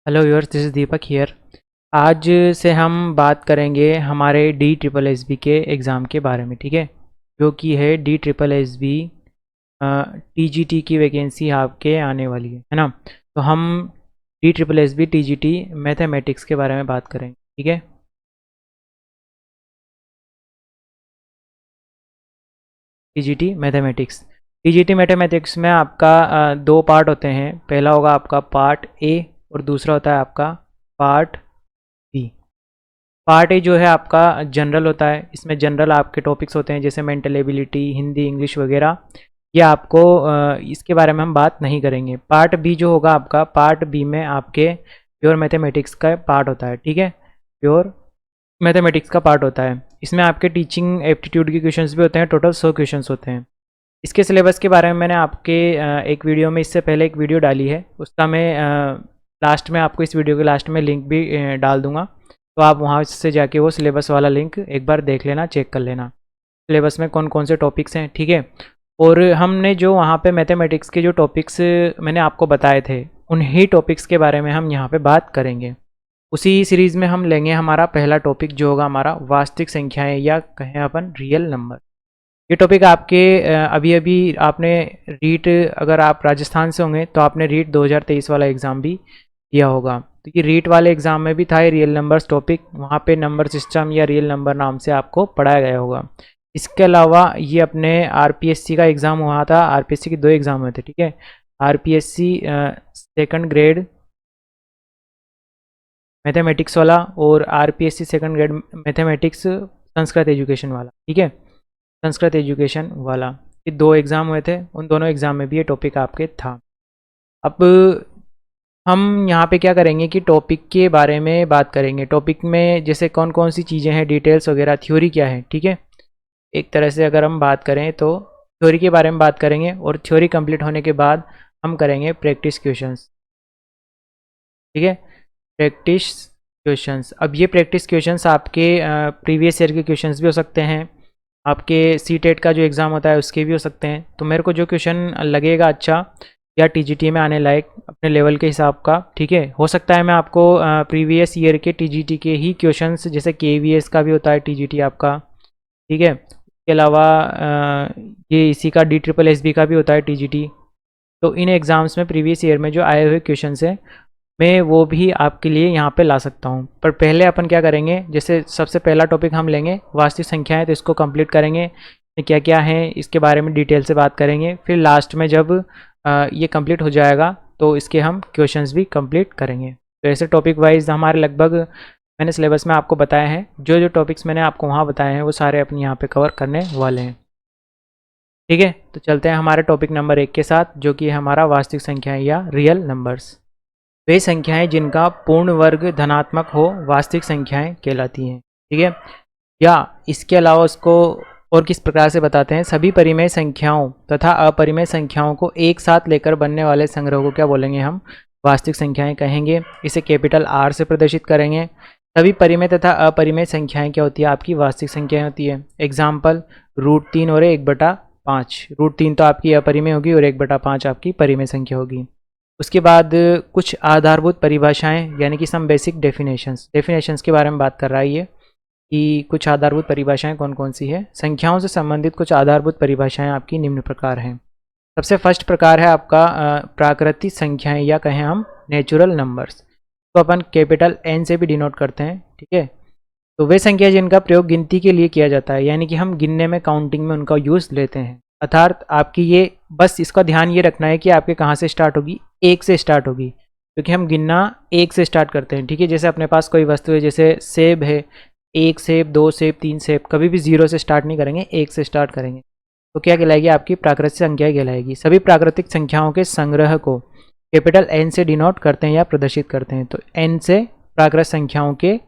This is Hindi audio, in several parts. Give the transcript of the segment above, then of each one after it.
Hello viewers, this is Deepak here. आज से हम बात करेंगे हमारे डी ट्रिपल एस बी के एग्ज़ाम के बारे में, ठीक है। जो कि है D triple S B T G T की वैकेंसी आपके आने वाली है ना। तो हम D triple S B T G T mathematics के बारे में बात करेंगे, ठीक है। T G T mathematics, T G T mathematics में आपका दो पार्ट होते हैं। पहला होगा आपका पार्ट ए और दूसरा होता है आपका पार्ट बी। पार्ट ए जो है आपका जनरल होता है। इसमें जनरल आपके टॉपिक्स होते हैं जैसे मेंटल एबिलिटी, हिंदी, इंग्लिश वगैरह। ये आपको इसके बारे में हम बात नहीं करेंगे। पार्ट बी जो होगा आपका, पार्ट बी में आपके प्योर मैथमेटिक्स का पार्ट होता है, ठीक है। प्योर मैथमेटिक्स का पार्ट होता है। इसमें आपके टीचिंग एप्टीट्यूड के क्वेश्चंस भी होते हैं। टोटल 100 क्वेश्चंस होते हैं। इसके सिलेबस के बारे में मैंने आपके एक वीडियो में, इससे पहले एक वीडियो डाली है, उसका मैं लास्ट में आपको, इस वीडियो के लास्ट में लिंक भी डाल दूंगा। तो आप वहाँ से जाके वो सिलेबस वाला लिंक एक बार देख लेना, चेक कर लेना सिलेबस में कौन कौन से टॉपिक्स हैं, ठीक है। और हमने जो वहाँ पे मैथमेटिक्स के जो टॉपिक्स मैंने आपको बताए थे, उन्हीं टॉपिक्स के बारे में हम यहाँ पे बात करेंगे। उसी सीरीज़ में हम लेंगे हमारा पहला टॉपिक जो होगा हमारा वास्तविक संख्याएं, या कहें अपन रियल नंबर। ये टॉपिक आपके अभी अभी आपने रीट, अगर आप राजस्थान से होंगे तो आपने रीट 2023 वाला एग्ज़ाम भी दिया होगा। तो ये रीट वाले एग्ज़ाम में भी था ये रियल नंबर्स टॉपिक। वहाँ पे नंबर सिस्टम या रियल नंबर नाम से आपको पढ़ाया गया होगा। इसके अलावा ये अपने आरपीएससी का एग्ज़ाम हुआ था। आरपीएससी के दो एग्ज़ाम हुए थे, ठीक है। आरपीएससी सेकंड ग्रेड मैथमेटिक्स वाला और RPSC second grade mathematics Sanskrit education वाला, ठीक है। संस्कृत एजुकेशन वाला, ये दो एग्ज़ाम हुए थे। उन दोनों एग्ज़ाम में भी ये टॉपिक आपके था। अब हम यहाँ पे क्या करेंगे कि टॉपिक के बारे में बात करेंगे। टॉपिक में जैसे कौन कौन सी चीज़ें हैं, डिटेल्स वगैरह, थ्योरी क्या है, ठीक है। एक तरह से अगर हम बात करें तो थ्योरी के बारे में बात करेंगे, और थ्योरी कंप्लीट होने के बाद हम करेंगे प्रैक्टिस क्वेश्चंस, ठीक है। प्रैक्टिस क्वेश्चंस, अब ये प्रैक्टिस क्वेश्चंस आपके प्रीवियस ईयर के क्वेश्चंस भी हो सकते हैं, आपके सी टेट का जो एग्ज़ाम होता है उसके भी हो सकते हैं। तो मेरे को जो क्वेश्चन लगेगा अच्छा या टीजीटी में आने लायक अपने लेवल के हिसाब का, ठीक है, हो सकता है मैं आपको प्रीवियस ईयर के टीजीटी के ही क्वेश्चंस, जैसे केवीएस का भी होता है टीजीटी आपका, ठीक है। इसके अलावा ये इसी का डी ट्रिपल एस बी का भी होता है टीजीटी। तो इन एग्ज़ाम्स में प्रीवियस ईयर में जो आए हुए क्वेश्चन हैं, मैं वो भी आपके लिए यहाँ पे ला सकता हूँ। पर पहले अपन क्या करेंगे, जैसे सबसे पहला टॉपिक हम लेंगे वास्तविक संख्याएं, तो इसको कंप्लीट करेंगे, क्या क्या है इसके बारे में डिटेल से बात करेंगे। फिर लास्ट में जब ये कंप्लीट हो जाएगा तो इसके हम क्वेश्चंस भी कंप्लीट करेंगे। तो ऐसे टॉपिक वाइज हमारे लगभग मैंने सिलेबस में आपको बताया है। जो जो टॉपिक्स मैंने आपको वहाँ बताए हैं वो सारे अपने यहाँ पे कवर करने वाले हैं, ठीक है। तो चलते हैं हमारे टॉपिक नंबर 1 के साथ, जो कि है हमारा वास्तविक संख्याएं या रियल नंबर्स। वे संख्याएं जिनका पूर्ण वर्ग धनात्मक हो वास्तविक संख्याएं कहलाती हैं, ठीक है। या इसके अलावा उसको और किस प्रकार से बताते हैं, सभी परिमेय संख्याओं तथा अपरिमेय संख्याओं को एक साथ लेकर बनने वाले संग्रह को क्या बोलेंगे, हम वास्तविक संख्याएं कहेंगे। इसे कैपिटल आर से प्रदर्शित करेंगे। सभी परिमेय तथा अपरिमेय संख्याएं क्या होती है, आपकी वास्तविक संख्याएं होती है। एग्जाम्पल, √3 और 1/5। √3 तो आपकी अपरिमेय होगी और 1/5 आपकी परिमेय संख्या होगी। उसके बाद कुछ आधारभूत परिभाषाएं, यानी कि सम बेसिक डेफिनेशंस के बारे में बात कर रहा है ये, कि कुछ आधारभूत परिभाषाएं कौन कौन सी है। संख्याओं से संबंधित कुछ आधारभूत परिभाषाएं आपकी निम्न प्रकार हैं। सबसे फर्स्ट प्रकार है आपका प्राकृतिक संख्याएं, या कहें हम नेचुरल नंबर्स, तो अपन कैपिटल एन से भी डिनोट करते हैं, ठीक है। तो वे संख्या जिनका प्रयोग गिनती के लिए किया जाता है, यानी कि हम गिनने में, काउंटिंग में उनका यूज़ लेते हैं। अर्थात आपकी ये, बस इसका ध्यान ये रखना है कि आपके कहाँ से स्टार्ट होगी, 1 से स्टार्ट होगी, क्योंकि हम गिनना 1 से स्टार्ट करते हैं, ठीक है। जैसे अपने पास कोई वस्तु है, जैसे सेब है, 1 सेब, 2 सेब, 3 सेब, कभी भी 0 से स्टार्ट नहीं करेंगे, 1 से स्टार्ट करेंगे। तो क्या कहलाएगी, आपकी प्राकृतिक संख्या कहलाएगी। सभी प्राकृतिक संख्याओं के संग्रह को कैपिटल एन से डिनोट करते हैं या प्रदर्शित करते हैं। तो एन से प्राकृतिक संख्याओं के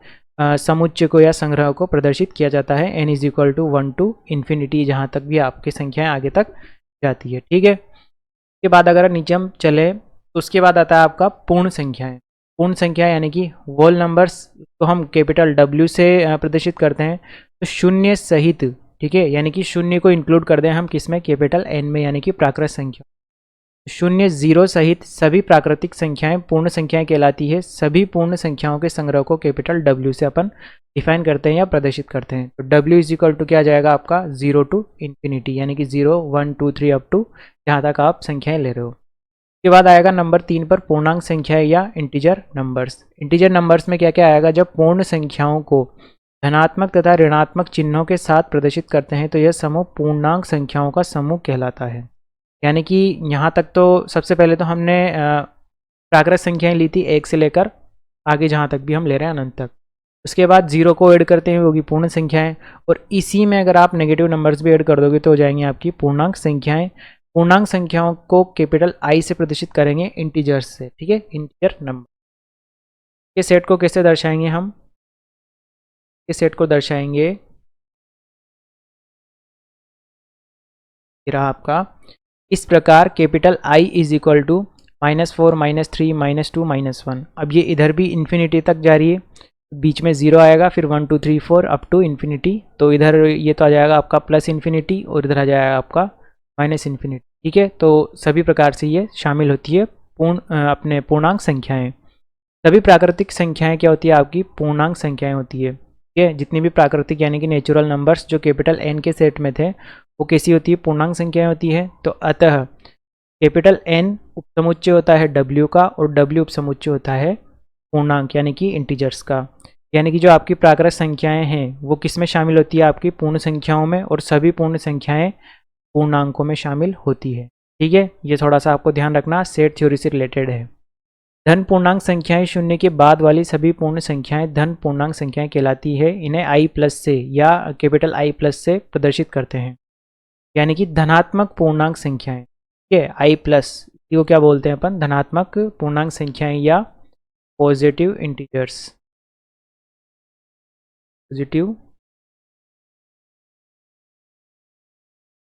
समुच्चय को या संग्रह को प्रदर्शित किया जाता है। n = 1 to इन्फिनिटी, जहाँ तक भी आपकी संख्याएं आगे तक जाती है, ठीक है। उसके बाद अगर नीचे हम चले तो उसके बाद आता है आपका पूर्ण संख्याएं। पूर्ण संख्या यानी कि होल नंबर्स, तो हम कैपिटल W से प्रदर्शित करते हैं। तो शून्य सहित, ठीक है, यानी कि शून्य को इंक्लूड कर दें हम किस में, कैपिटल N में, यानी कि प्राकृत संख्या। शून्य जीरो सहित सभी प्राकृतिक संख्याएं पूर्ण संख्याएं कहलाती है। सभी पूर्ण संख्याओं के संग्रह को कैपिटल W से अपन डिफाइन करते हैं या प्रदर्शित करते हैं। तो W इज इक्वल टू क्या आ जाएगा आपका 0 टू इन्फिनिटी, यानी कि 0 1 2 3 अप टू जहाँ तक आप संख्याएं ले रहे हो। उसके बाद आएगा नंबर 3 पर पूर्णांक संख्याएं या इंटीजर नंबर्स। इंटीजर नंबर्स में क्या क्या आएगा, जब पूर्ण संख्याओं को धनात्मक तथा ऋणात्मक चिन्हों के साथ प्रदर्शित करते हैं तो यह समूह पूर्णांक संख्याओं का समूह कहलाता है। यानी कि यहाँ तक तो सबसे पहले तो हमने प्राकृत संख्याएं ली थी 1 से लेकर आगे जहाँ तक भी हम ले रहे हैं अनंत तक। उसके बाद 0 को ऐड करते हैं होगी पूर्ण संख्याएं, और इसी में अगर आप नेगेटिव नंबर्स भी ऐड कर दोगे तो हो जाएंगी आपकी पूर्णांक संख्याएं। पूर्णांक संख्याओं को कैपिटल I से प्रदर्शित करेंगे इंटीजर्स से, ठीक है, इंटीजर नंबर के सेट को कैसे दर्शाएंगे हम, के सेट को दर्शाएंगे, रहा आपका इस प्रकार capital I is equal to -4 -3 -2 -1। अब ये इधर भी इन्फिनिटी तक जा रही है, बीच में 0 आएगा, फिर 1 2 3 4 अप टू इन्फिनिटी, तो इधर ये तो आ जाएगा आपका प्लस इन्फिनिटी और इधर आ जाएगा आपका माइनस इन्फिनिटी, ठीक है। तो सभी प्रकार से ये शामिल होती है अपने पूर्णांक संख्याएं। सभी प्राकृतिक संख्याएं क्या होती है आपकी पूर्णांक संख्याएं होती है, ठीक है। जितनी भी प्राकृतिक यानी कि नेचुरल नंबर्स जो कैपिटल N के सेट में थे वो कैसी होती है, पूर्णांक संख्याएं होती है। तो अतः कैपिटल N उपसमुच्चय होता है W का और W उपसमुच्चय होता है पूर्णांक यानी कि इंटीजर्स का। यानी कि जो आपकी प्राकृत संख्याएं हैं वो किस में शामिल होती है, आपकी पूर्ण संख्याओं में, और सभी पूर्ण संख्याएं पूर्णांकों में शामिल होती है, ठीक है। ये थोड़ा सा आपको ध्यान रखना, सेट थ्योरी से रिलेटेड है। धन पूर्णांक संख्याएं शून्य के बाद वाली सभी पूर्ण संख्याएं धन पूर्णांक संख्याएं कहलाती है। इन्हें I प्लस से या कैपिटल I प्लस से प्रदर्शित करते हैं, यानी कि धनात्मक पूर्णांक संख्याएं, ठीक है। I प्लस को क्या बोलते हैं अपन, धनात्मक पूर्णांक संख्याएं या पॉजिटिव इंटीजर्स, पॉजिटिव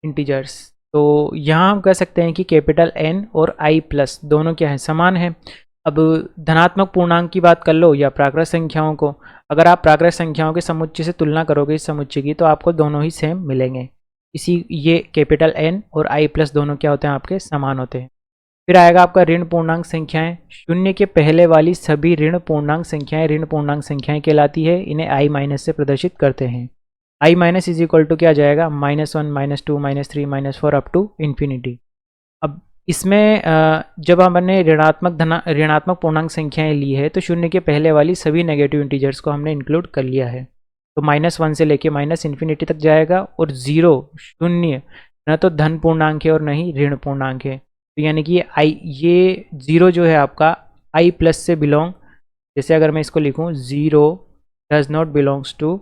इंटीजर्स। तो यहाँ हम कह सकते हैं कि कैपिटल N और I प्लस दोनों क्या है, समान है। अब धनात्मक पूर्णांक की बात कर लो या प्राकृत संख्याओं को, अगर आप प्राकृत संख्याओं के समुच्चय से तुलना करोगे इस समुच्चय की, तो आपको दोनों ही सेम मिलेंगे। इसी ये कैपिटल N और I प्लस दोनों क्या होते हैं, आपके समान होते हैं। फिर आएगा आपका ऋण पूर्णांक संख्याएं। शून्य के पहले वाली सभी ऋण पूर्णांक संख्याएं कहलाती है। इन्हें I माइनस से प्रदर्शित करते हैं। I minus is equal to क्या जाएगा, -1 -2 -3 -4 अप टू इन्फिनिटी। अब इसमें जब हमने ऋणात्मक पूर्णांक संख्याएं ली है तो शून्य के पहले वाली सभी नेगेटिव इंटीजर्स को हमने इंक्लूड कर लिया है। तो -1 से लेके माइनस इन्फिनिटी तक जाएगा, और 0 शून्य न तो धन पूर्णांक है और न ही ऋण पूर्णांक है। तो यानी कि ये 0 जो है आपका I प्लस से बिलोंग, जैसे अगर मैं इसको लिखूँ 0 does not belongs to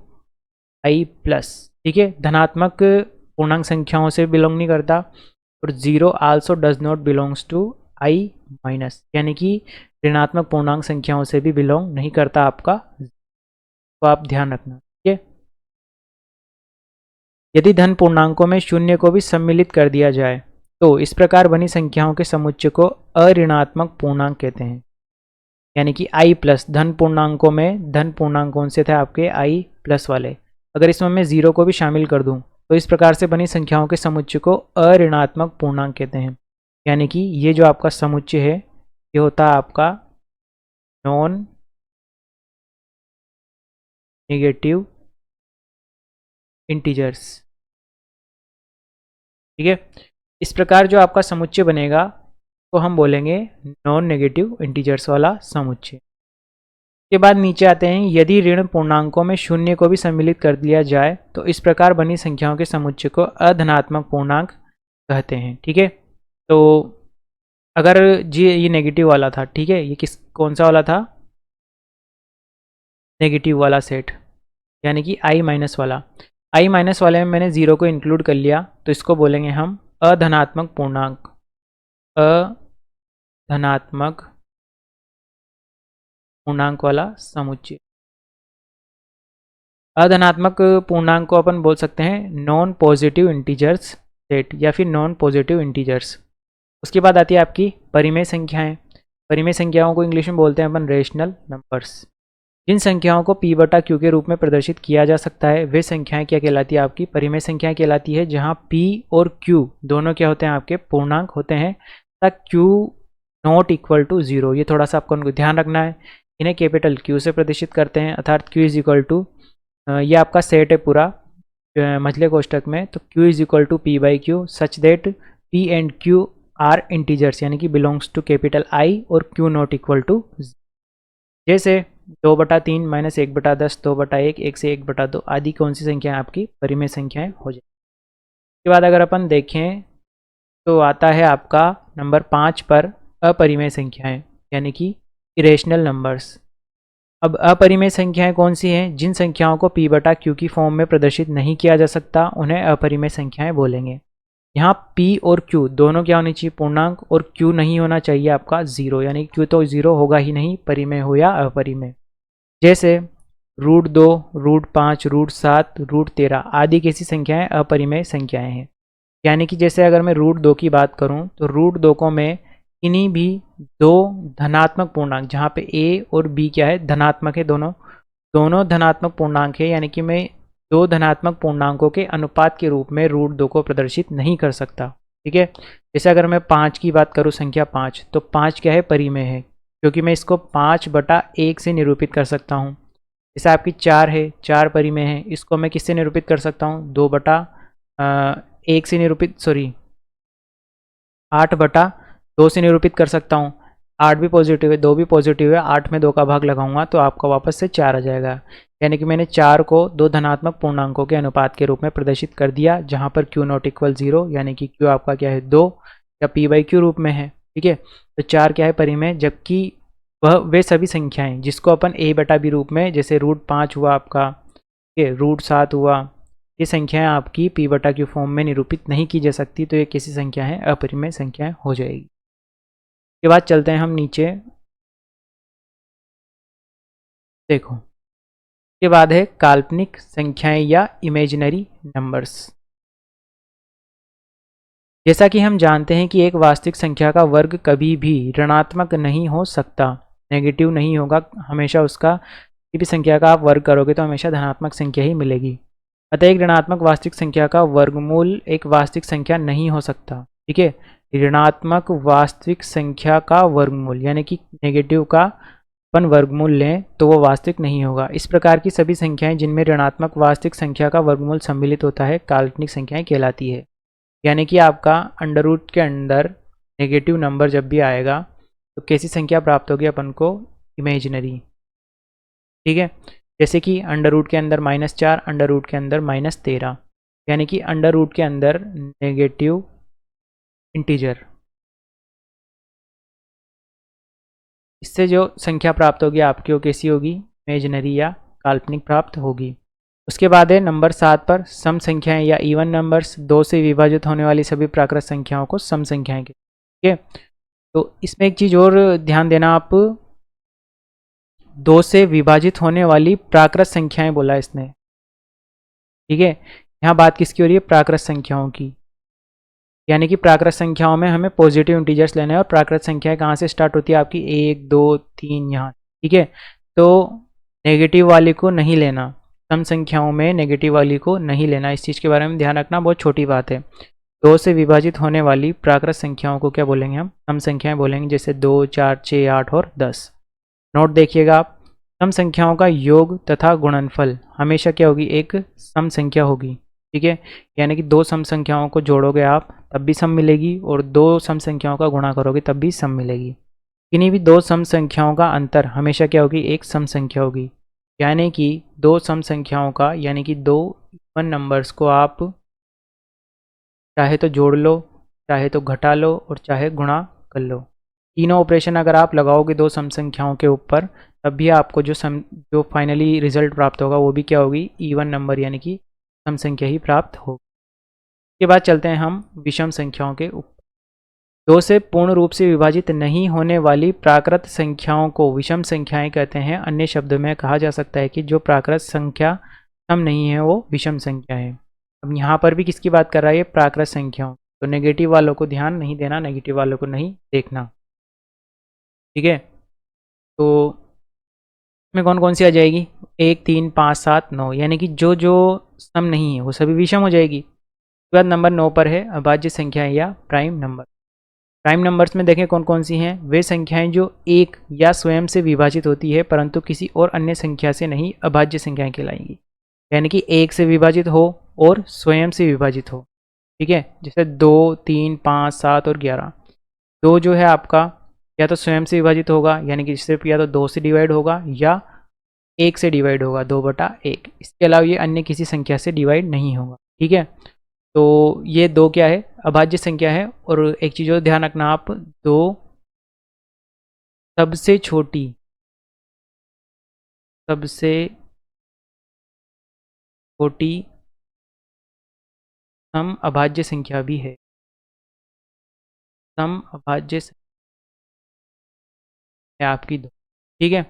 I plus, ठीक है, धनात्मक पूर्णांक संख्याओं से बिलोंग नहीं करता, और 0 also does not belongs to I minus, यानी कि ऋणात्मक पूर्णांक संख्याओं से भी बिलोंग नहीं करता आपका, तो आप ध्यान रखना, ठीक है। यदि धन पूर्णांकों में शून्य को भी सम्मिलित कर दिया जाए तो इस प्रकार बनी संख्याओं के समुच्चय को अऋणात्मक पूर्णांक कहते हैं। यानी कि I प्लस धन पूर्णांकों में, धन पूर्णांक कौन से थे आपके, I प्लस वाले, अगर इसमें मैं 0 को भी शामिल कर दूं तो इस प्रकार से बनी संख्याओं के समुच्चय को अऋणात्मक पूर्णांक कहते हैं। यानी कि ये जो आपका समुच्चय है ये होता है आपका नॉन नेगेटिव इंटीजर्स, ठीक है। इस प्रकार जो आपका समुच्चय बनेगा तो हम बोलेंगे नॉन नेगेटिव इंटीजर्स वाला समुच्चय। के बाद नीचे आते हैं, यदि ऋण पूर्णांकों में शून्य को भी सम्मिलित कर दिया जाए तो इस प्रकार बनी संख्याओं के समुच्चय को अधनात्मक पूर्णांक कहते हैं, ठीक है। तो अगर जी ये नेगेटिव वाला था, ठीक है, ये कौन सा वाला था, नेगेटिव वाला सेट, यानी कि I माइनस वाला। I माइनस वाले में मैंने 0 को इंक्लूड कर लिया, तो इसको बोलेंगे हम अधनात्मक पूर्णांक, अधनात्मक पूर्णांक वाला समुच्चय। अधनात्मक पूर्णांक को अपन बोल सकते हैं नॉन पॉजिटिव इंटीजर्स सेट या फिर नॉन पॉजिटिव इंटीजर्स। उसके बाद आती है आपकी परिमेय संख्याएं। परिमेय संख्याओं को इंग्लिश में बोलते हैं अपन रेशनल नंबर्स। जिन संख्याओं को P बटा Q के रूप में प्रदर्शित किया जा सकता है वे संख्याएं क्या कहलाती है, आपकी परिमेय संख्याएं कहलाती है, जहां P और Q दोनों क्या होते हैं, आपके पूर्णांक होते हैं। तथा क्यू नॉट इक्वल टू 0, ये थोड़ा सा आपको ध्यान रखना है। इन्हें कैपिटल क्यू से प्रदर्शित करते हैं, अर्थात क्यू इज इक्वल टू, ये आपका सेट है पूरा मझले कोष्टक में, तो Q is equal to P by Q such that P and Q are integers, यानी कि बिलोंग्स टू कैपिटल आई और क्यू नॉट इक्वल टू, जैसे 2/3 माइनस 1/10, 2/1, 1 से 1/2 आदि कौन सी संख्याएं आपकी परिमेय संख्याएं हो जाए। उसके बाद अगर अपन देखें तो आता है आपका नंबर 5 पर अपरिमेय संख्याएं, यानी कि इरेशनल नंबर्स। अब अपरिमेय संख्याएं कौन सी हैं? जिन संख्याओं को p/q की फॉर्म में प्रदर्शित नहीं किया जा सकता उन्हें अपरिमेय संख्याएं बोलेंगे। यहाँ p और q दोनों क्या होनी चाहिए? पूर्णांक, और q नहीं होना चाहिए आपका 0, यानी q तो 0 होगा ही नहीं, परिमेय हो या अपरिमेय। जैसे √2, √5, √7, √13 आदि कैसी संख्याएं अपरिमेय संख्याएं हैं। यानी कि जैसे अगर मैं √2 की बात करूं तो √2 को मैं किन्हीं भी दो धनात्मक पूर्णांक, जहाँ पे a और b क्या है? धनात्मक है, दोनों धनात्मक पूर्णांक है, यानी कि मैं दो धनात्मक पूर्णांकों के अनुपात के रूप में √2 को प्रदर्शित नहीं कर सकता। ठीक है, जैसे अगर मैं 5 की बात करूँ, संख्या 5, तो 5 क्या है? परिमेय है, क्योंकि मैं इसको 5/1 से निरूपित कर सकता हूँ। जैसे आपकी 4 है, 4 परिमेय है, इसको मैं किससे निरूपित कर सकता हूँ? 2/1 से निरूपित, 8/2 से निरूपित कर सकता हूँ। 8 भी पॉजिटिव है, 2 भी पॉजिटिव है, 8 में 2 का भाग लगाऊंगा तो आपका वापस से 4 आ जाएगा। यानी कि मैंने 4 को दो धनात्मक पूर्णांकों के अनुपात के रूप में प्रदर्शित कर दिया, जहाँ पर क्यू नॉट इक्वल 0, यानी कि क्यू आपका क्या है? 2, या p/q रूप में है। ठीक है, तो 4 क्या है? परिमेय, जबकि वे सभी संख्याएं जिसको अपन a/b रूप में, जैसे √5 हुआ आपका, ठीक है, √7 हुआ, ये संख्याएं आपकी p/q फॉर्म में निरूपित नहीं की जा सकती, तो ये कैसी संख्या है? अपरिमेय संख्याएं हो जाएगी। के बाद चलते हैं हम नीचे, देखो के बाद है काल्पनिक संख्याएं या इमेजिनरी नंबर्स। जैसा कि हम जानते हैं कि एक वास्तविक संख्या का वर्ग कभी भी ऋणात्मक नहीं हो सकता, नेगेटिव नहीं होगा, हमेशा उसका, किसी भी संख्या का आप वर्ग करोगे तो हमेशा धनात्मक संख्या ही मिलेगी। अतः एक ऋणात्मक वास्तविक संख्या का वर्गमूल एक वास्तविक संख्या नहीं हो सकता। ठीक है, ऋणात्मक वास्तविक संख्या का वर्गमूल, यानी कि नेगेटिव का अपन वर्गमूल लें तो वो वास्तविक नहीं होगा। इस प्रकार की सभी संख्याएं जिनमें ऋणात्मक वास्तविक संख्या का वर्गमूल सम्मिलित होता है काल्पनिक संख्याएं कहलाती है। यानी कि आपका अंडर रूट के अंदर नेगेटिव नंबर जब भी आएगा तो कैसी संख्या प्राप्त होगी अपन को? इमेजिनरी। ठीक है, जैसे कि अंडर रूट के अंदर -4, अंडर रूट के अंदर -13, यानी कि अंडर रूट के अंदर नेगेटिव इंटीजर। इससे जो संख्या प्राप्त होगी आपकी वो कैसी होगी? इमेजिनरी या काल्पनिक प्राप्त होगी। उसके बाद है नंबर 7 पर सम संख्याएं या इवन नंबर्स। 2 से विभाजित होने वाली सभी प्राकृत संख्याओं को सम संख्याएं कहते हैं। ठीक है, तो इसमें एक चीज़ और ध्यान देना आप, 2 से विभाजित होने वाली प्राकृत संख्याएं बोला इसने। ठीक है, यहाँ बात किसकी हो रही है? प्राकृत संख्याओं की। यानी कि प्राकृत संख्याओं में हमें पॉजिटिव इंटीजर्स लेना है, और प्राकृत संख्याएं कहाँ से स्टार्ट होती है आपकी? 1, 2, 3 यहाँ। ठीक है, तो नेगेटिव वाली को नहीं लेना, सम संख्याओं में नेगेटिव वाली को नहीं लेना, इस चीज़ के बारे में ध्यान रखना, बहुत छोटी बात है। 2 से विभाजित होने वाली प्राकृत संख्याओं को क्या बोलेंगे? हम सम संख्याएं बोलेंगे, जैसे 2, 4, 6, 8 और 10। नोट देखिएगा आप, सम संख्याओं का योग तथा गुणनफल हमेशा क्या होगी? एक सम संख्या होगी। ठीक है, यानी कि 2 सम संख्याओं को जोड़ोगे आप तब भी सम मिलेगी, और 2 सम संख्याओं का गुणा करोगे तब भी सम मिलेगी। किन्हीं भी 2 सम संख्याओं का अंतर हमेशा क्या होगी? एक सम संख्या होगी। यानी कि 2 सम संख्याओं का, यानी कि 2 इवन नंबर्स को आप चाहे तो जोड़ लो, चाहे तो घटा लो, और चाहे गुणा कर लो। तीनों ऑपरेशन अगर आप लगाओगे 2 सम संख्याओं के ऊपर, तब भी आपको जो फाइनली रिजल्ट प्राप्त होगा वो भी क्या होगी? इवन नंबर, यानी कि सम संख्या ही प्राप्त होगी। इसके बाद चलते हैं हम विषम संख्याओं के ऊपर। 2 से पूर्ण रूप से विभाजित नहीं होने वाली प्राकृत संख्याओं को विषम संख्याएं कहते हैं। अन्य शब्दों में कहा जा सकता है कि जो प्राकृत संख्या सम नहीं है वो विषम संख्या है। अब यहाँ पर भी किसकी बात कर रहा है? ये प्राकृत संख्याओं, तो नेगेटिव वालों को ध्यान नहीं देना, नेगेटिव वालों को नहीं देखना। ठीक है, तो इसमें कौन कौन सी आ जाएगी? 1, 3, 5, 7, 9, यानी कि जो जो सम नहीं है वो सभी विषम हो जाएगी। उसके बाद नंबर 9 पर है अभाज्य संख्या या प्राइम नंबर। प्राइम नंबर्स में देखें कौन कौन सी हैं, वे संख्याएं जो एक या स्वयं से विभाजित होती है परंतु किसी और अन्य संख्या से नहीं, अभाज्य संख्याएं कहलाएंगी। यानी कि एक से विभाजित हो और स्वयं से विभाजित हो, ठीक है। जैसे 2, 3, 5, 7 और 11। 2 जो है आपका या तो स्वयं से विभाजित होगा, यानी कि सिर्फ या तो 2 से डिवाइड होगा या 1 से डिवाइड होगा, 2/1। इसके अलावा ये अन्य किसी संख्या से डिवाइड नहीं होगा, ठीक है। तो ये 2 क्या है, अभाज्य संख्या है। और एक चीज़ और ध्यान रखना आप, 2 सबसे छोटी सम अभाज्य संख्या भी है। सम अभाज्य संख्या है आपकी 2, ठीक है।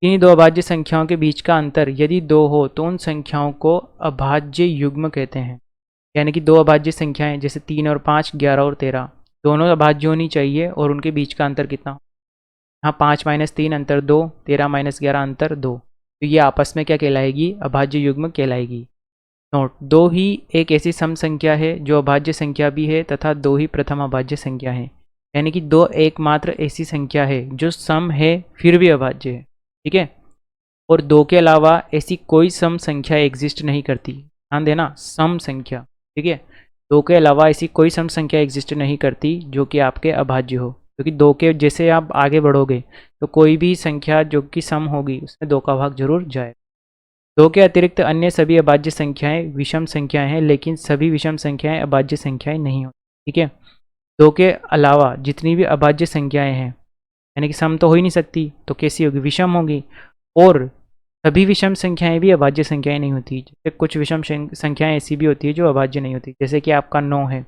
इन्हीं दो अभाज्य संख्याओं के बीच का अंतर यदि 2 हो तो उन संख्याओं को अभाज्य युग्म कहते हैं। यानी कि 2 अभाज्य संख्याएं जैसे 3 और 5, 11 और 13, दोनों अभाज्य होनी चाहिए और उनके बीच का अंतर कितना हो? हाँ, 5-3 अंतर 2, 13-11 अंतर 2, तो ये आपस में क्या कहलाएगी, अभाज्य युग्म कहलाएगी। नोट, 2 ही एक ऐसी सम संख्या है जो अभाज्य संख्या भी है तथा 2 ही प्रथम अभाज्य संख्या है। यानी कि 2 एकमात्र ऐसी संख्या है जो सम है फिर भी अभाज्य है, ठीक है। और 2 के अलावा ऐसी कोई सम संख्या एग्जिस्ट नहीं करती। ध्यान देना, सम संख्या, ठीक है। 2 के अलावा ऐसी कोई सम संख्या एग्जिस्ट नहीं करती जो कि आपके अभाज्य हो, क्योंकि 2 के जैसे आप आगे बढ़ोगे तो कोई भी संख्या जो कि सम होगी उसमें 2 का भाग जरूर जाए। 2 के अतिरिक्त अन्य सभी अभाज्य संख्याएं विषम संख्याएं हैं, लेकिन सभी विषम संख्याएं अभाज्य संख्याएं नहीं होती, ठीक है। 2 के अलावा जितनी भी अभाज्य संख्याएं हैं, यानी कि सम तो हो ही नहीं सकती, तो कैसी होगी, विषम होगी। और सभी विषम संख्याएं भी अभाज्य संख्याएं नहीं होती। जैसे कुछ विषम संख्याएं ऐसी भी होती है जो अभाज्य नहीं होती, जैसे कि आपका 9 है,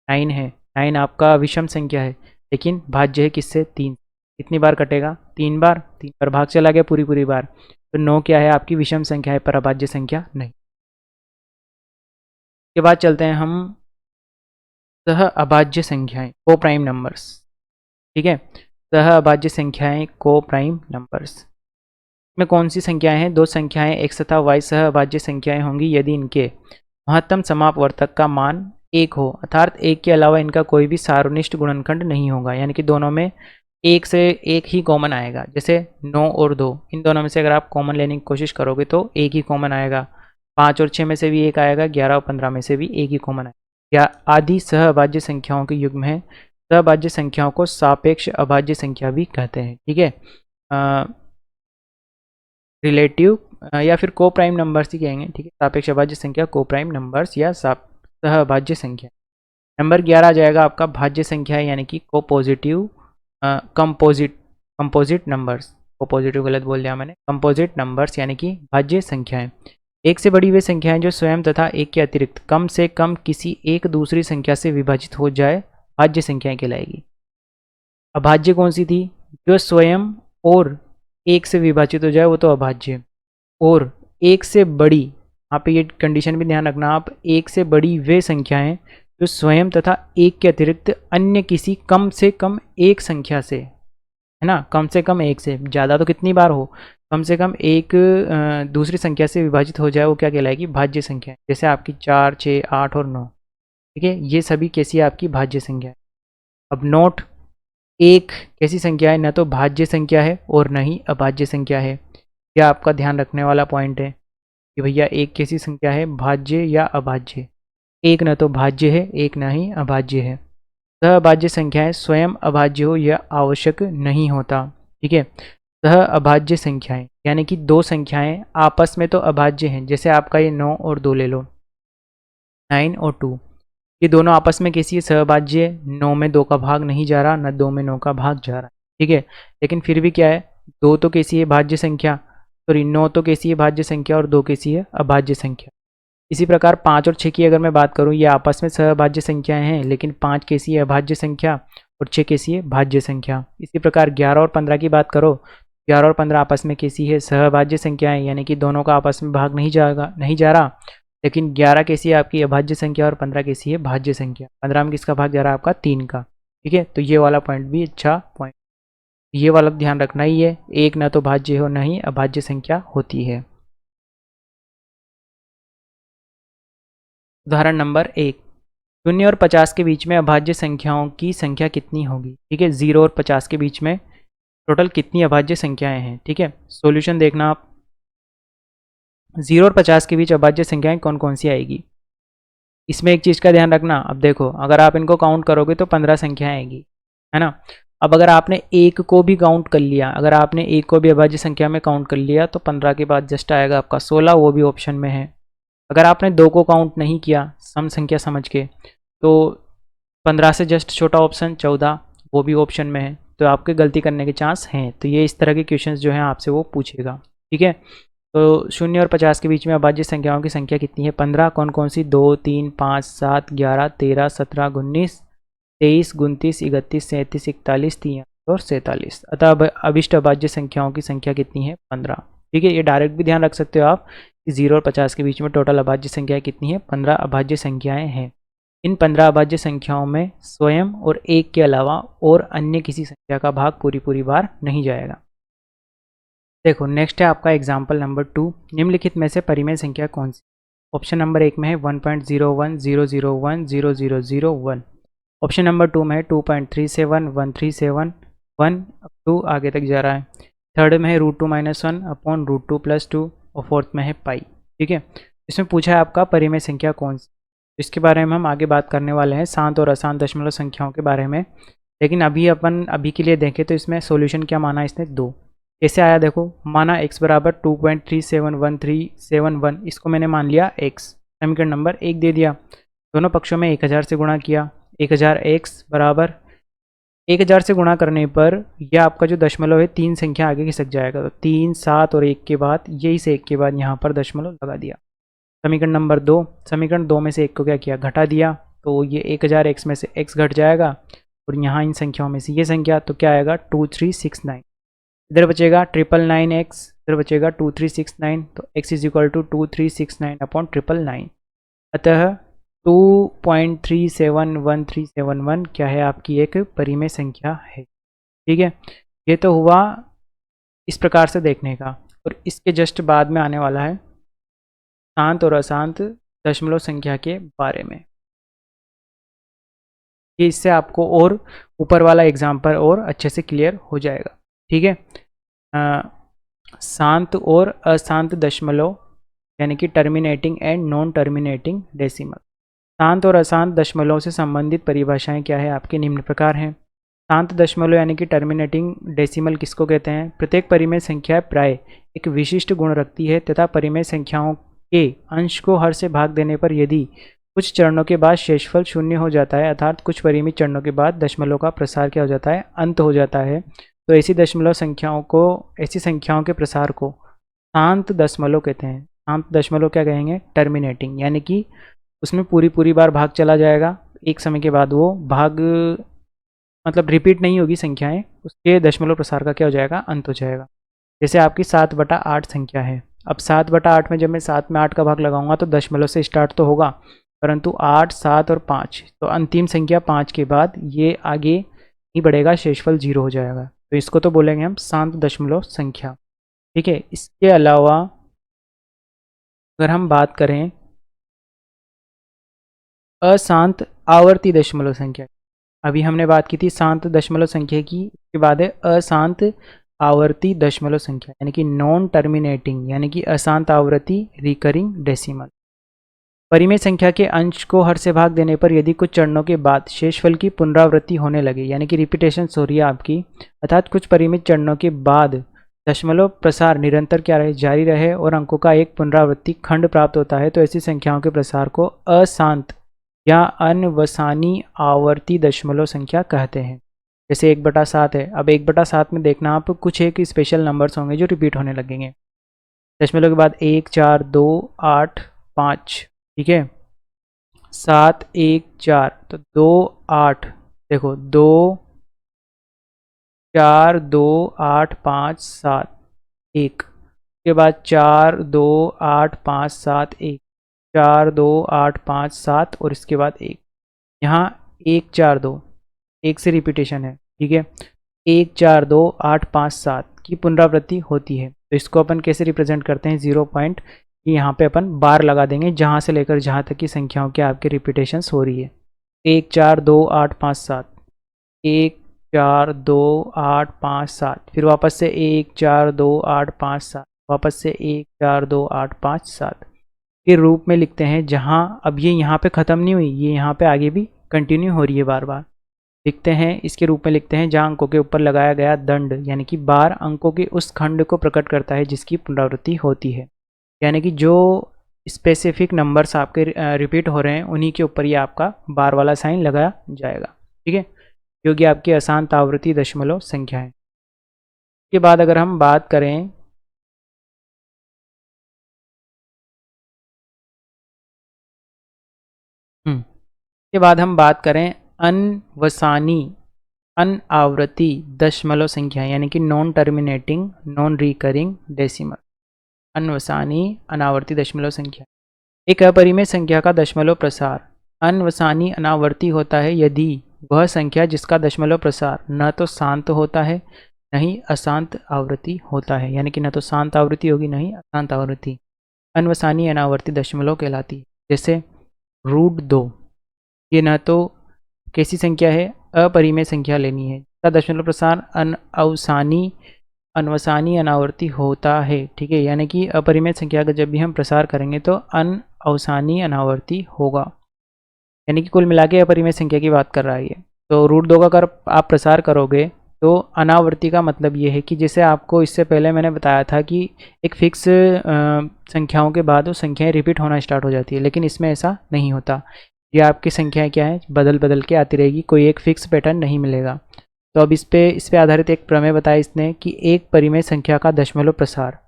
9 है, 9 आपका विषम संख्या है लेकिन भाज्य है किससे, 3। कितनी बार कटेगा, 3 बार, 3 बार भाग चला गया पूरी बार। तो 9 क्या है, आपकी विषम संख्या है पर अभाज्य संख्या नहीं। के बाद चलते हैं हम सह अभाज्य संख्याएं, को प्राइम नंबर्स, ठीक है। सह अभाज्य संख्याएं, को प्राइम नंबर्स में कौन सी संख्याएं हैं, 2 संख्याएं x तथा y सह अभाज्य संख्याएं होंगी यदि इनके महत्तम समापवर्तक का मान 1 हो, अर्थात 1 के अलावा इनका कोई भी सार्वनिष्ठ गुणनखंड नहीं होगा। यानी कि दोनों में 1 से 1 ही कॉमन आएगा। जैसे 9 और 2, इन दोनों में से अगर आप कॉमन लेने की कोशिश करोगे तो 1 ही कॉमन आएगा। 5 और 6 में से भी 1 आएगा, 11 और 15 में से भी 1 ही कॉमन आएगा। या आदि सह अभाज्य संख्याओं के युग्म है। सह अभाज्य संख्याओं को सापेक्ष अभाज्य संख्या भी कहते हैं, ठीक है। रिलेटिव या फिर को प्राइम नंबर्स ही कहेंगे, ठीक है। सापेक्ष अभाज्य संख्या, को प्राइम नंबर्स या सह अभाज्य संख्या। नंबर 11 आ जाएगा आपका भाज्य संख्या है, यानी कि को पॉजिटिव कंपोजिट नंबर्स। को पॉजिटिव गलत बोल दिया मैंने, कंपोजिट नंबर्स यानी कि भाज्य संख्याएं। एक से बड़ी वे संख्याएं जो स्वयं तथा एक के अतिरिक्त कम से कम किसी एक दूसरी संख्या से विभाजित हो जाए, भाज्य संख्याएं कहलाएगी। अभाज्य कौन सी थी, जो स्वयं और एक से विभाजित हो जाए वो तो अभाज्य। और एक से बड़ी, यहाँ पे ये कंडीशन भी ध्यान रखना आप, एक से बड़ी वे संख्याएं जो स्वयं तथा एक के अतिरिक्त अन्य किसी कम से कम एक संख्या से, है ना, कम से कम एक से, ज़्यादा तो कितनी बार हो, कम से कम एक दूसरी संख्या से विभाजित हो जाए, वो क्या कहलाएगी, भाज्य संख्या। जैसे आपकी 4, 6, 8 और 9, ठीक है, ये सभी कैसी है, आपकी भाज्य संख्या है। अब नोट, एक कैसी संख्या है, न तो भाज्य संख्या है और न ही अभाज्य संख्या है। यह आपका ध्यान रखने वाला पॉइंट है कि भैया एक कैसी संख्या है, भाज्य या अभाज्य। एक न तो भाज्य है, एक न ही अभाज्य है। सहअभाज्य संख्याएं स्वयं अभाज्य हो यह आवश्यक नहीं होता, ठीक है। सह अभाज्य संख्याएं यानी कि 2 संख्याएं आपस में तो अभाज्य हैं, जैसे आपका ये 9 और 2 ले लो, 9 और 2, ये दोनों आपस में कैसी है, सहभाज्य। 9 में 2 का भाग नहीं जा रहा, न 2 में 9 का भाग जा रहा, ठीक है। लेकिन फिर भी क्या है, 2 तो कैसी है, भाज्य संख्या, सॉरी 9 तो कैसी है, भाज्य संख्या, और 2 कैसी है, अभाज्य संख्या। इसी प्रकार 5 और 6 की अगर मैं बात करूं, ये आपस में सहभाज्य संख्याएं हैं, लेकिन 5 कैसी है, अभाज्य संख्या, और 6 कैसी है, भाज्य संख्या। इसी प्रकार 11 और 15 की बात करो, 11 और 15 आपस में कैसी है, सहभाज्य संख्याएं, यानी कि दोनों का आपस में भाग नहीं जा रहा। लेकिन 11 कैसी है, आपकी अभाज्य संख्या, और 15 कैसी है, भाज्य संख्या। 15 में किसका भाग जा रहा है, आपका 3 का, ठीक है। तो ये वाला पॉइंट भी अच्छा पॉइंट, ये वाला ध्यान रखना ही है, एक न तो भाज्य हो न ही अभाज्य संख्या होती है। उदाहरण नंबर 1, 0 और 50 के बीच में अभाज्य संख्याओं की संख्या कितनी होगी। ठीक है, 0 और 50 के बीच में टोटल कितनी अभाज्य संख्याएं हैं। ठीक है, सॉल्यूशन देखना आप, 0 और 50 के बीच अभाज्य संख्याएं कौन कौन सी आएगी। इसमें एक चीज़ का ध्यान रखना, अब देखो अगर आप इनको काउंट करोगे तो 15 संख्याएं आएगी, है ना। अब अगर आपने एक को भी काउंट कर लिया, अगर आपने एक को भी अभाज्य संख्या में काउंट कर लिया तो 15 के बाद जस्ट आएगा आपका 16, वो भी ऑप्शन में है। अगर आपने 2 को काउंट नहीं किया सम संख्या समझ के तो 15 से जस्ट छोटा ऑप्शन 14, वो भी ऑप्शन में है, तो आपके गलती करने के चांस हैं। तो ये इस तरह के क्वेश्चंस जो हैं आपसे वो पूछेगा। ठीक है, तो 0 और 50 के बीच में अभाज्य संख्याओं की संख्या कितनी है। 15 कौन कौन सी, 2, 3, 5, 7, 11, 13, 17, 19, 23, 29, 31, 37, 41, 43 और 47। अतः अभिष्ट अभाज्य संख्याओं की संख्या कितनी है, 15। ठीक है, ये डायरेक्ट भी ध्यान रख सकते हो आप कि 0 और 50 के बीच में टोटल अभाज्य संख्याएं कितनी है, 15 अभाज्य संख्याएं हैं। इन 15 अभाज्य संख्याओं में स्वयं और एक के अलावा और अन्य किसी संख्या का भाग पूरी बार नहीं जाएगा। देखो नेक्स्ट है आपका एग्जाम्पल नंबर 2, निम्नलिखित में से परिमेय संख्या कौन सी। ऑप्शन नंबर 1 में है 1.0100100001, ऑप्शन नंबर 2 में है 2.371371 अप टू आगे तक जा रहा है, थर्ड में है √2-1/√2+2 और फोर्थ में है पाई। ठीक है, इसमें पूछा है आपका परिमेय संख्या कौन सी। इसके बारे में हम आगे बात करने वाले हैं, शांत और अशांत दशमलव संख्याओं के बारे में। लेकिन अभी के लिए देखें तो इसमें सॉल्यूशन क्या माना है इसने, 2। कैसे आया देखो, माना x बराबर 2.371371, इसको मैंने मान लिया x, समीकरण नंबर 1 दे दिया, दोनों पक्षों में 1000 से गुणा किया, 1000x बराबर 1000 से गुणा करने पर यह आपका जो दशमलव है 3 संख्या आगे खिसक जाएगा, तो 3, 7 और 1 के बाद, यही से 1 के बाद यहाँ पर दशमलव लगा दिया। समीकरण नंबर 2, समीकरण 2 में से 1 को क्या किया, घटा दिया, तो ये 1000x में से x घट जाएगा और यहाँ इन संख्याओं में से ये संख्या, तो क्या आएगा 2369। इधर बचेगा 999x, इधर बचेगा 2369, तो x इज इक्वल टू 2369/999। अतः 2.371371 क्या है, आपकी एक परिमेय संख्या है। ठीक है, ये तो हुआ इस प्रकार से देखने का, और इसके जस्ट बाद में आने वाला है शांत और अशांत दशमलव संख्या के बारे में। ये इससे आपको और ऊपर वाला एग्जाम्पल और अच्छे से क्लियर हो जाएगा। ठीक है, शांत और अशांत दशमलव यानी कि terminating and non terminating decimal. शांत और अशांत दशमलव से संबंधित परिभाषाएं क्या है आपके, निम्न प्रकार हैं। शांत दशमलव यानी कि टर्मिनेटिंग डेसिमल किसको कहते हैं, प्रत्येक परिमेय संख्या प्राय एक विशिष्ट गुण रखती है तथा परिमेय संख्याओं के अंश को हर से भाग देने पर यदि कुछ चरणों के बाद शेषफल 0 हो जाता है, अर्थात कुछ परिमित चरणों के बाद दशमलव का प्रसार क्या हो जाता है, अंत हो जाता है, तो ऐसी संख्याओं के प्रसार को शांत दशमलव कहते हैं। शांत दशमलव क्या कहेंगे, टर्मिनेटिंग, यानी कि उसमें पूरी बार भाग चला जाएगा, एक समय के बाद वो भाग मतलब रिपीट नहीं होगी संख्याएं, उसके दशमलव प्रसार का क्या हो जाएगा, अंत हो जाएगा। जैसे आपकी 7/8 संख्या है, अब 7/8 में जब मैं 7 में 8 का भाग लगाऊंगा तो दशमलव से स्टार्ट तो होगा, परंतु 8, 7 और 5, तो अंतिम संख्या 5 के बाद ये आगे ही बढ़ेगा, शेषफल 0 हो जाएगा, तो इसको तो बोलेंगे हम शांत दशमलव संख्या। ठीक है, इसके अलावा अगर हम बात करें अशांत आवर्ती दशमलव संख्या, अभी हमने बात की थी शांत दशमलव संख्या की, इसके बाद है अशांत आवर्ती दशमलव संख्या यानी कि नॉन टर्मिनेटिंग यानी कि अशांत आवर्ती रिकरिंग डेसिमल। परिमेय संख्या के अंश को हर से भाग देने पर यदि कुछ चरणों के बाद शेषफल की पुनरावृत्ति होने लगे, यानी कि रिपीटेशन हो रही है आपकी, अर्थात कुछ परिमित चरणों के बाद दशमलव प्रसार निरंतर क्या रहे, जारी रहे और अंकों का एक पुनरावृत्ति खंड प्राप्त होता है, तो ऐसी संख्याओं के प्रसार को अशांत या अनवसानी आवर्ती दशमलव संख्या कहते हैं। जैसे 1/7 है, अब 1/7 में देखना आप कुछ एक स्पेशल नंबर्स होंगे जो रिपीट होने लगेंगे, दशमलव के बाद 1, 4, 2, 8, 5, ठीक है, 7, 1, 4, तो 2, 8, देखो 2, 4, 2, 8, 5, 7, 1, के बाद 4, 2, 8, 5, 7, 1, 4, 2, 8, 5, 7 और इसके बाद 1, यहाँ 1, 4, 2, 1 से रिपीटेशन है, ठीक है, 1, 4, 2, 8, 5, 7 की पुनरावृत्ति होती है, तो इसको अपन कैसे रिप्रेजेंट करते हैं, 0 पॉइंट, यहाँ पे अपन बार लगा देंगे जहाँ से लेकर जहाँ तक की संख्याओं के आपके रिपीटेशंस हो रही है। 1 4 2 8 5 7, 1 4 2 8 5 7, फिर वापस से 1 4 2 8 5 7, वापस से 1 4 2 8 5 7 के रूप में लिखते हैं, जहां अब ये यहाँ पे ख़त्म नहीं हुई, ये यहाँ पे आगे भी कंटिन्यू हो रही है बार बार। लिखते हैं इसके रूप में लिखते हैं जहां अंकों के ऊपर लगाया गया दंड यानी कि बार अंकों के उस खंड को प्रकट करता है जिसकी पुनरावृत्ति होती है। यानी कि जो स्पेसिफिक नंबर्स आपके रिपीट हो रहे हैं उन्हीं के ऊपर ये आपका बार वाला साइन लगाया जाएगा। ठीक है, क्योंकि आपकी अशांत आवृत्ति दशमलव संख्या है। इसके बाद अगर हम बात करें इसके बाद हम बात करें अनवसानी अनआवृत्ति दशमलव संख्या यानी कि non terminating non recurring decimal. अनवसानी अनावर्ती दशमलव संख्या एक अपरिमेय संख्या का दशमलव प्रसार अनवसानी अनावर्ती होता है यदि वह संख्या जिसका दशमलव प्रसार न तो शांत होता है न ही अशांत आवृत्ति होता है। यानी कि न तो शांत आवृत्ति होगी न ही अशांत आवृत्ति अनवसानी अनावर्ती दशमलव कहलाती है। जैसे √2, ये न तो कैसी संख्या है, अपरिमेय संख्या लेनी है इसका दशमलव प्रसार अनवसानी अनावर्ती होता है। ठीक है, यानी कि अपरिमेय संख्या का जब भी हम प्रसार करेंगे तो अनवसानी अनावर्ती होगा। यानी कि कुल मिला के अपरिमेय संख्या की बात कर रहा है ये। तो √2 का अगर आप प्रसार करोगे तो अनावर्ती का मतलब ये है कि जैसे आपको इससे पहले मैंने बताया था कि एक फिक्स संख्याओं के बाद वो संख्याएं रिपीट होना स्टार्ट हो जाती है, लेकिन इसमें ऐसा नहीं होता। ये आपकी संख्याएं क्या है, बदल बदल के आती रहेगी, कोई एक फिक्स पैटर्न नहीं मिलेगा। तो अब इस पे आधारित एक प्रमेय बताया इसने कि एक परिमेय संख्या का दशमलव प्रसार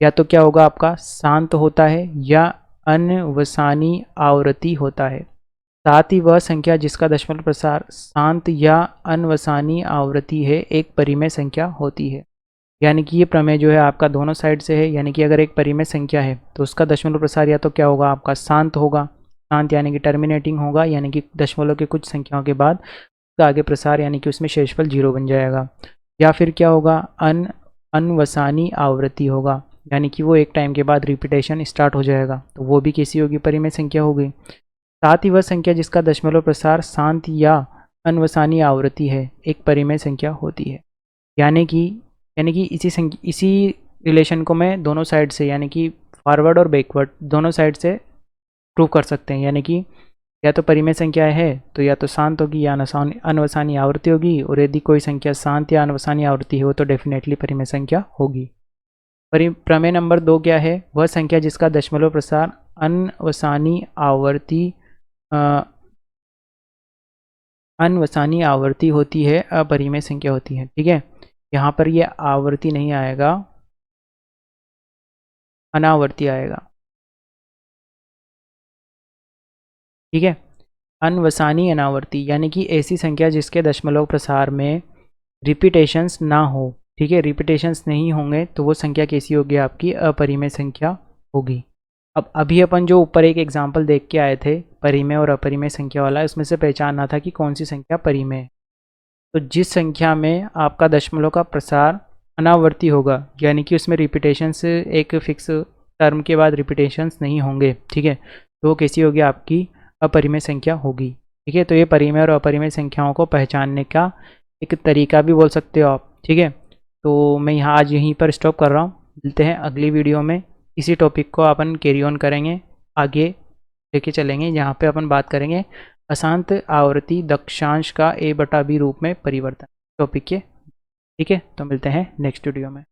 या तो क्या होगा आपका शांत होता है या अनवसानी आवृत्ति होता है। साथ ही वह संख्या जिसका दशमलव प्रसार शांत या अनवसानी आवृत्ति है एक परिमेय संख्या होती है। यानी कि ये प्रमेय जो है आपका दोनों साइड से है। यानी कि अगर एक परिमेय संख्या है तो उसका दशमलव प्रसार या तो क्या होगा आपका शांत होगा, शांत यानी कि टर्मिनेटिंग होगा, यानी कि दशमलव के कुछ संख्याओं के बाद उसका आगे प्रसार यानी कि उसमें शेषफल 0 बन जाएगा, या फिर क्या होगा अनवसानी आवृत्ति होगा, यानी कि वो एक टाइम के बाद रिपीटेशन स्टार्ट हो जाएगा, तो वो भी कैसी होगी, परिमेय संख्या होगी। साथ ही वह संख्या जिसका दशमलव प्रसार शांत या अनवसानी आवृत्ति है एक परिमेय संख्या होती है। यानी कि इसी रिलेशन को मैं दोनों साइड से यानी कि फॉरवर्ड और बैकवर्ड दोनों साइड से प्रूव कर सकते हैं। यानी कि या तो परिमेय संख्या है तो या तो शांत होगी या अनवसानी आवृत्ति होगी, और यदि कोई संख्या शांत या अनवसानी आवृत्ति हो तो डेफिनेटली परिमेय संख्या होगी। प्रमेय नंबर 2 क्या है, वह संख्या जिसका दशमलव प्रसार अनवसानी आवृत्ति होती है अपरिमेय संख्या होती है। ठीक है, यहाँ पर ये आवृत्ति नहीं आएगा, अनावर्ती आएगा। ठीक है, अनवसानी अनावर्ती यानी कि ऐसी संख्या जिसके दशमलव प्रसार में रिपीटेशंस ना हो। ठीक है, रिपीटेशंस नहीं होंगे तो वो संख्या कैसी होगी, आपकी अपरिमेय संख्या होगी। अब अभी अपन जो ऊपर एक एग्जाम्पल देख के आए थे परिमेय और अपरिमेय संख्या वाला, उसमें से पहचानना था कि कौन सी संख्या परिमेय है। तो जिस संख्या में आपका दशमलव का प्रसार अनावर्ती होगा यानी कि उसमें रिपीटेशंस एक फिक्स टर्म के बाद रिपीटेशंस नहीं होंगे, ठीक है, तो वो कैसी होगी, आपकी अपरिमेय संख्या होगी। ठीक है, तो ये परिमेय और अपरिमेय संख्याओं को पहचानने का एक तरीका भी बोल सकते हो आप। ठीक है, तो मैं यहाँ आज यहीं पर स्टॉप कर रहा हूँ। मिलते हैं अगली वीडियो में, इसी टॉपिक को अपन कैरी ऑन करेंगे, आगे लेके चलेंगे, जहाँ पे अपन बात करेंगे अशांत आवृत्ति दक्षांश का a/b रूप में परिवर्तन टॉपिक के। ठीक है, तो मिलते हैं नेक्स्ट वीडियो में।